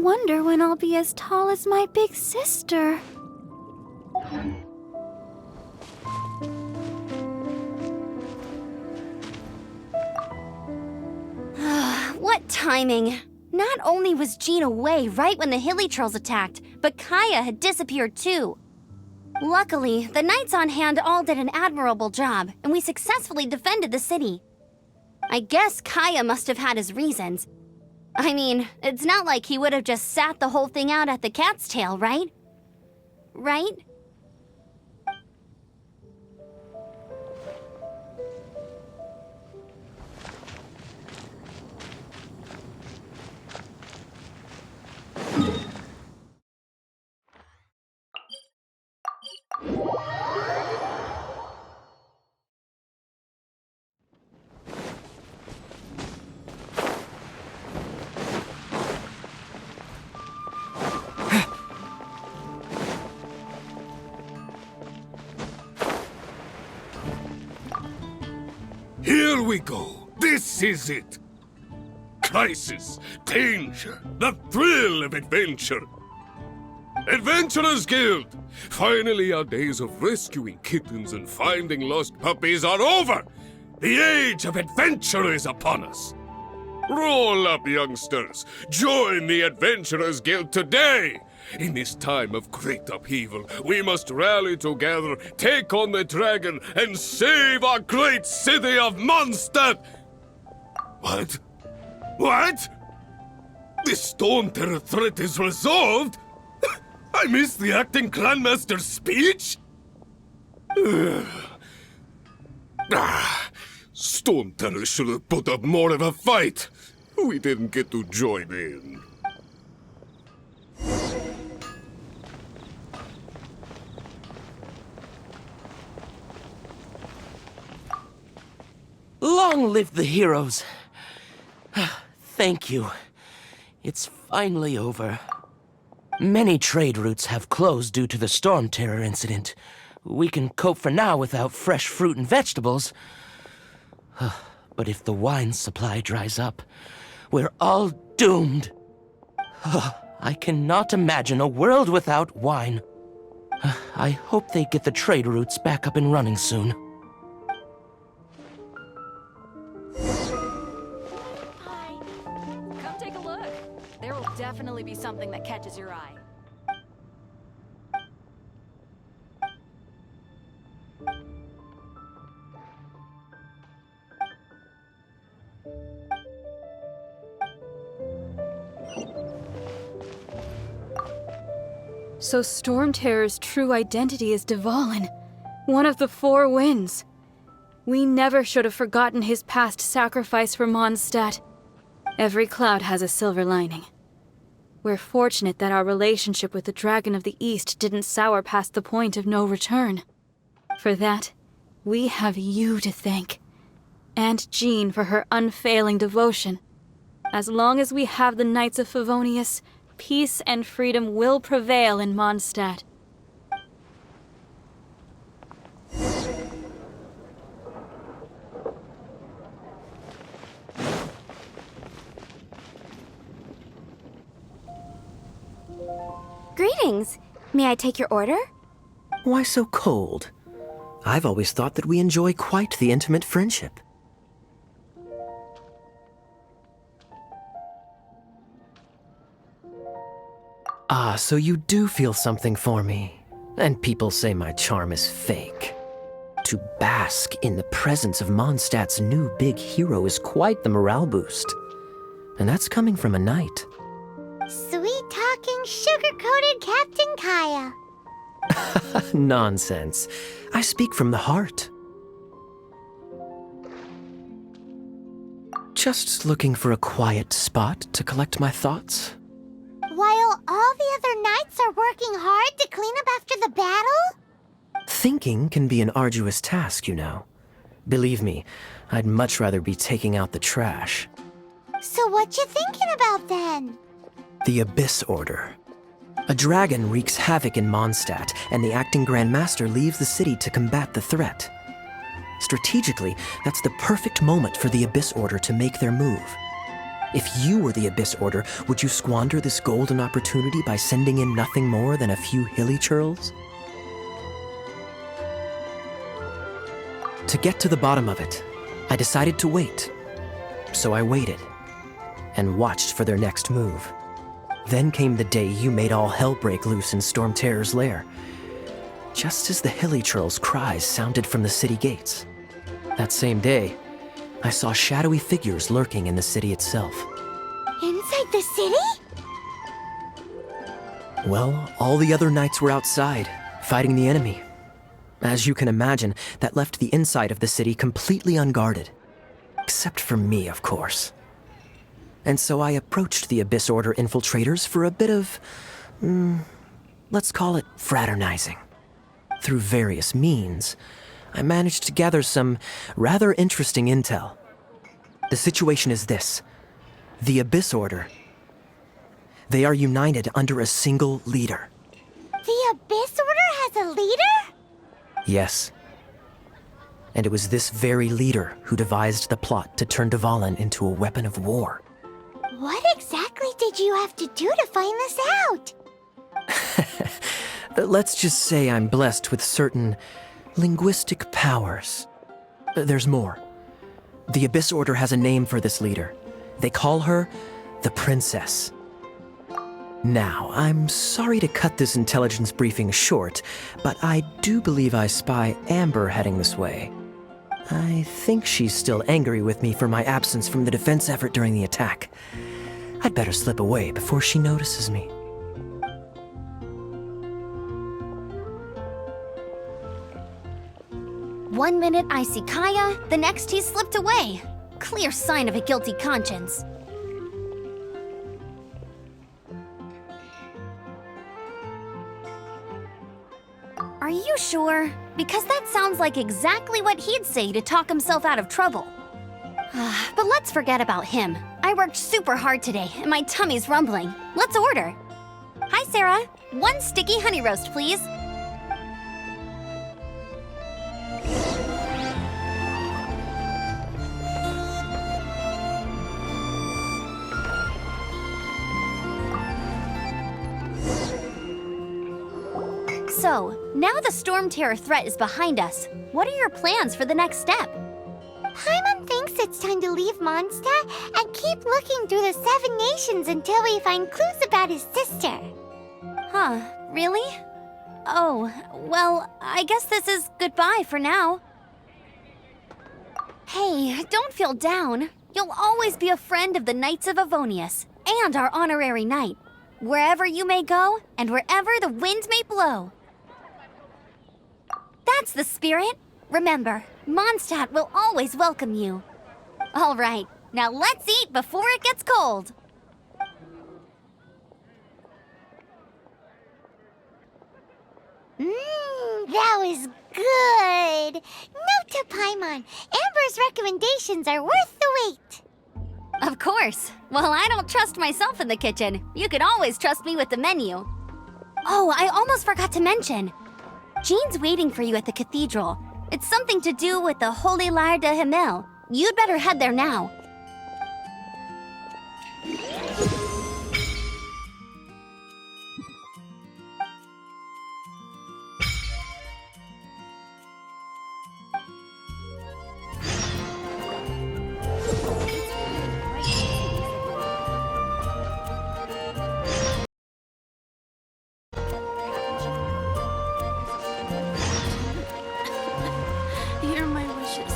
wonder when I'll be as tall as my big sister. What timing! Not only was Jean away right when the Hilly Trolls attacked, but Kaya had disappeared too. Luckily, the knights on hand all did an admirable job, and we successfully defended the city. I guess Kaya must have had his reasons. I mean, it's not like he would have just sat the whole thing out at the cat's tail, right? Right? Here we go. This is it. Crisis, danger, the thrill of adventure. Adventurers Guild! Finally, our days of rescuing kittens and finding lost puppies are over! The age of adventure is upon us! Roll up, youngsters! Join the Adventurers Guild today! In this time of great upheaval, we must rally together, take on the dragon, and save our great city of Mondstadt! What? What? The Storm Terror threat is resolved? I missed the acting Grandmaster's speech? Storm Terror should have put up more of a fight. We didn't get to join in. Long live the heroes. Thank you. It's finally over. Many trade routes have closed due to the Storm Terror incident. We can cope for now without fresh fruit and vegetables. But if the wine supply dries up, we're all doomed. I cannot imagine a world without wine. I hope they get the trade routes back up and running soon. Hi. Come take a look. There will definitely be something that catches your eye. So Storm Terror's true identity is Dvalin, one of the Four Winds. We never should have forgotten his past sacrifice for Mondstadt. Every cloud has a silver lining. We're fortunate that our relationship with the Dragon of the East didn't sour past the point of no return. For that, we have you to thank. And Jean for her unfailing devotion. As long as we have the Knights of Favonius, peace and freedom will prevail in Mondstadt. Greetings. May I take your order? Why so cold? I've always thought that we enjoy quite the intimate friendship. Ah, so you do feel something for me. And people say my charm is fake. To bask in the presence of Mondstadt's new big hero is quite the morale boost. And that's coming from a knight. Sweet-talking, sugar-coated Captain Kaya. Nonsense. I speak from the heart. Just looking for a quiet spot to collect my thoughts. While all the other knights are working hard to clean up after the battle? Thinking can be an arduous task, you know. Believe me, I'd much rather be taking out the trash. So what you thinking about then? The Abyss Order. A dragon wreaks havoc in Mondstadt, and the acting Grand Master leaves the city to combat the threat. Strategically, that's the perfect moment for the Abyss Order to make their move. If you were the Abyss Order, would you squander this golden opportunity by sending in nothing more than a few hilly churls? To get to the bottom of it, I decided to wait. So I waited, and watched for their next move. Then came the day you made all hell break loose in Storm Terror's lair, just as the hilly churls' cries sounded from the city gates. That same day, I saw shadowy figures lurking in the city itself. Inside the city? Well, all the other knights were outside, fighting the enemy. As you can imagine, that left the inside of the city completely unguarded. Except for me, of course. And so I approached the Abyss Order infiltrators for a bit of, let's call it fraternizing. Through various means, I managed to gather some rather interesting intel. The situation is this. The Abyss Order, they are united under a single leader. The Abyss Order has a leader? Yes. And it was this very leader who devised the plot to turn Dvalin into a weapon of war. What exactly did you have to do to find this out? Let's just say I'm blessed with certain linguistic powers. There's more. The Abyss Order has a name for this leader. They call her the Princess. Now, I'm sorry to cut this intelligence briefing short, but I do believe I spy Amber heading this way. I think she's still angry with me for my absence from the defense effort during the attack. I'd better slip away before she notices me. One minute I see Kaya, the next he's slipped away. Clear sign of a guilty conscience. Are you sure? Because that sounds like exactly what he'd say to talk himself out of trouble. But let's forget about him. I worked super hard today, and my tummy's rumbling. Let's order. Hi, Sarah. 1 sticky honey roast, please. So, now the Storm Terror threat is behind us. What are your plans for the next step? Paimon thinks it's time to leave Mondstadt and keep looking through the 7 nations until we find clues about his sister. Huh, really? Oh, well, I guess this is goodbye for now. Hey, don't feel down. You'll always be a friend of the Knights of Avonius, and our honorary knight. Wherever you may go, and wherever the wind may blow. That's the spirit. Remember, Mondstadt will always welcome you. All right, now let's eat before it gets cold. That was good. Note to Paimon, Amber's recommendations are worth the wait. Of course. Well, I don't trust myself in the kitchen. You can always trust me with the menu. Oh, I almost forgot to mention. Jean's waiting for you at the cathedral. It's something to do with the Holy Lyre de Himmel. You'd better head there now. Hear my wishes.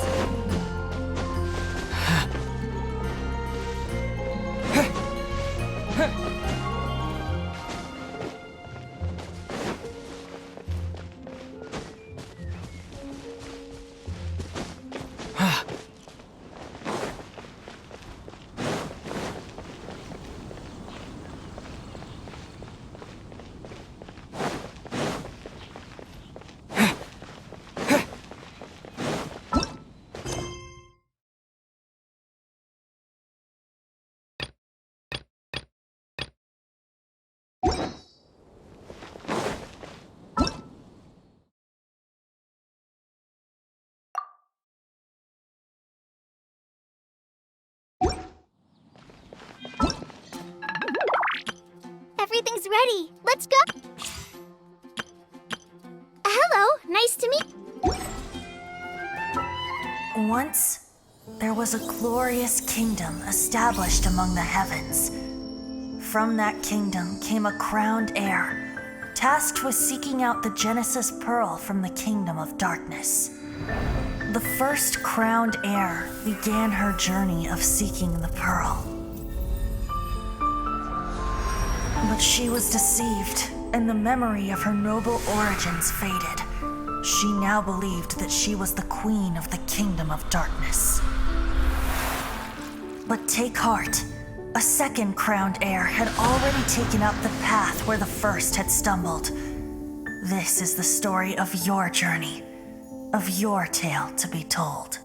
everything's ready. Let's go. Hello, nice to meet. Once, there was a glorious kingdom established among the heavens. From that kingdom came a crowned heir, tasked with seeking out the Genesis Pearl from the kingdom of darkness. The first crowned heir began her journey of seeking the pearl. But she was deceived, and the memory of her noble origins faded. She now believed that she was the queen of the kingdom of darkness. But take heart. A second crowned heir had already taken up the path where the first had stumbled. This is the story of your journey, of your tale to be told.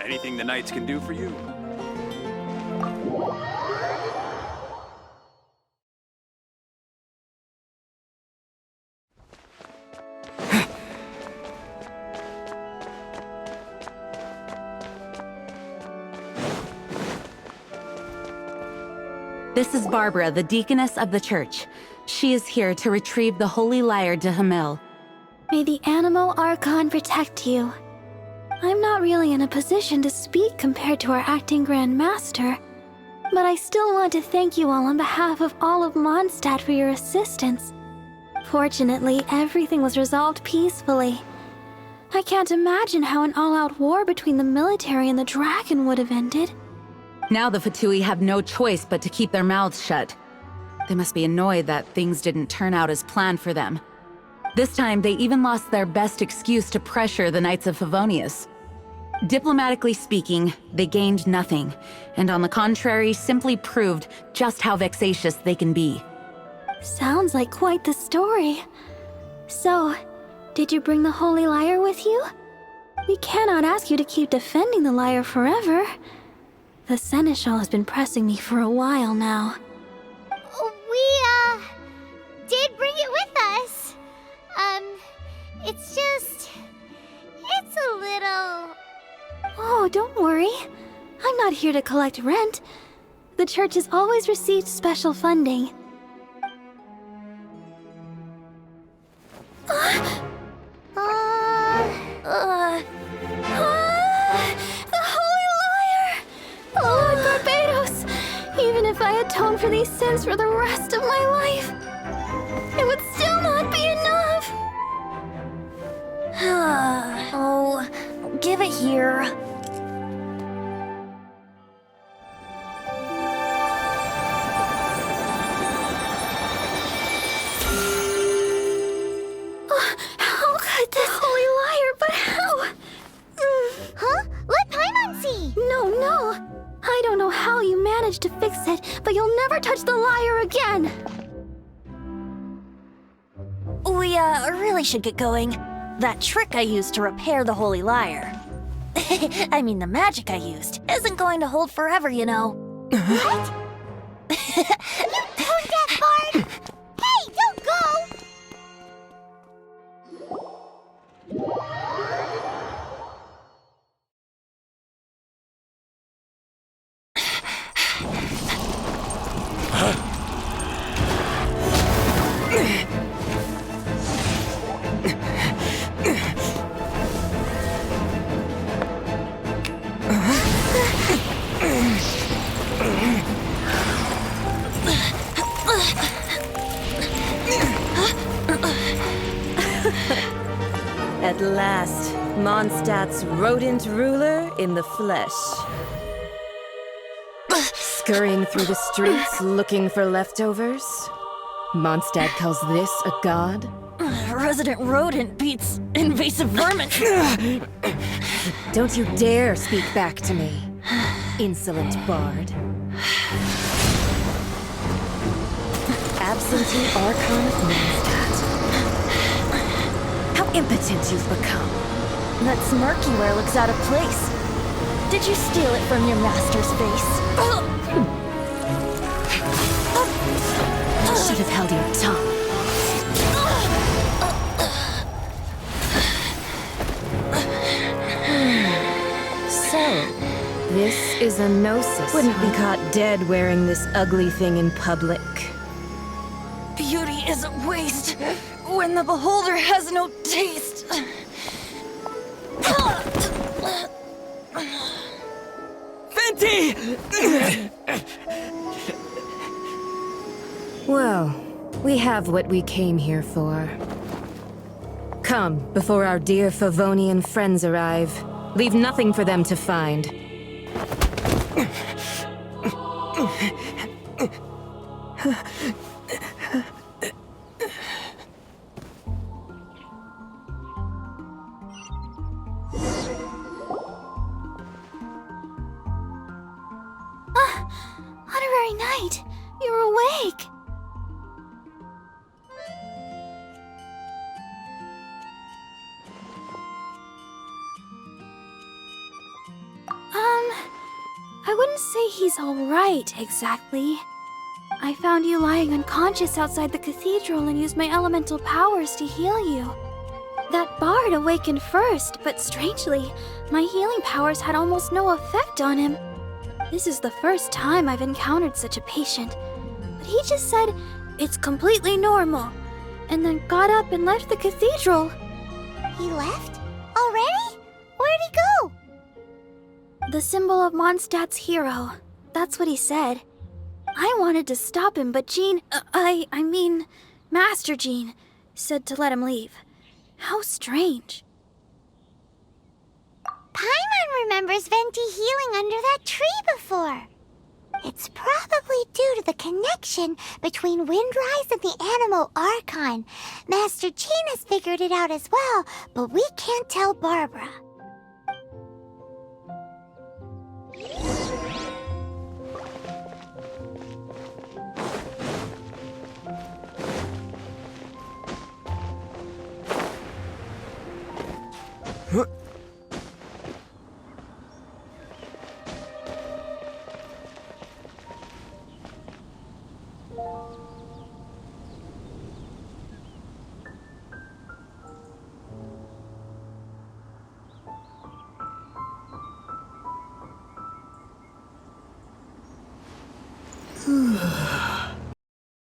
Anything the Knights can do for you? This is Barbara, the deaconess of the church. She is here to retrieve the holy lyre to Hamil. May the Animal Archon protect you. I'm not really in a position to speak compared to our acting Grand Master, but I still want to thank you all on behalf of all of Mondstadt for your assistance. Fortunately, everything was resolved peacefully. I can't imagine how an all-out war between the military and the dragon would have ended. Now the Fatui have no choice but to keep their mouths shut. They must be annoyed that things didn't turn out as planned for them. This time, they even lost their best excuse to pressure the Knights of Favonius. Diplomatically speaking, they gained nothing, and on the contrary, simply proved just how vexatious they can be. Sounds like quite the story. So, did you bring the holy lyre with you? We cannot ask you to keep defending the lyre forever. The Seneschal has been pressing me for a while now. We, did bring it with us. It's a little... Oh, don't worry. I'm not here to collect rent. The church has always received special funding. The Holy Lyre! Lord Barbados! Even if I atone for these sins for the rest of my life, it would still not be enough! Oh, give it here. How could this Holy Lyre, but how? Huh? Let Paimon see! No. I don't know how you managed to fix it, but you'll never touch the lyre again! We, really should get going. That trick I used to repair the Holy Lyre. I mean, the magic I used isn't going to hold forever, you know. What? You tone-deaf bard! Hey, don't go! last, Mondstadt's rodent ruler in the flesh. Scurrying through the streets looking for leftovers? Mondstadt calls this a god? Resident rodent beats invasive vermin. Don't you dare speak back to me, insolent bard. Absentee Archon of Mondstadt. How impotent you've become. That smirk you wear looks out of place. Did you steal it from your master's face? You should have held your tongue. So, this is a gnosis. Wouldn't be caught dead wearing this ugly thing in public. Beauty is a waste when the beholder has no taste. Venti! Well, we have what we came here for. Come, before our dear Favonian friends arrive. Leave nothing for them to find. Honorary Knight, you're awake. I wouldn't say he's alright, exactly. I found you lying unconscious outside the cathedral and used my elemental powers to heal you. That bard awakened first, but strangely, my healing powers had almost no effect on him. This is the first time I've encountered such a patient, but he just said, "It's completely normal," and then got up and left the cathedral. He left? Already? Where'd he go? The symbol of Mondstadt's hero. That's what he said. I wanted to stop him, but Jean, I mean, Master Jean, said to let him leave. How strange. Paimon remembers Venti healing under that tree before. It's probably due to the connection between Windrise and the Animal Archon. Master Jean has figured it out as well, but we can't tell Barbara.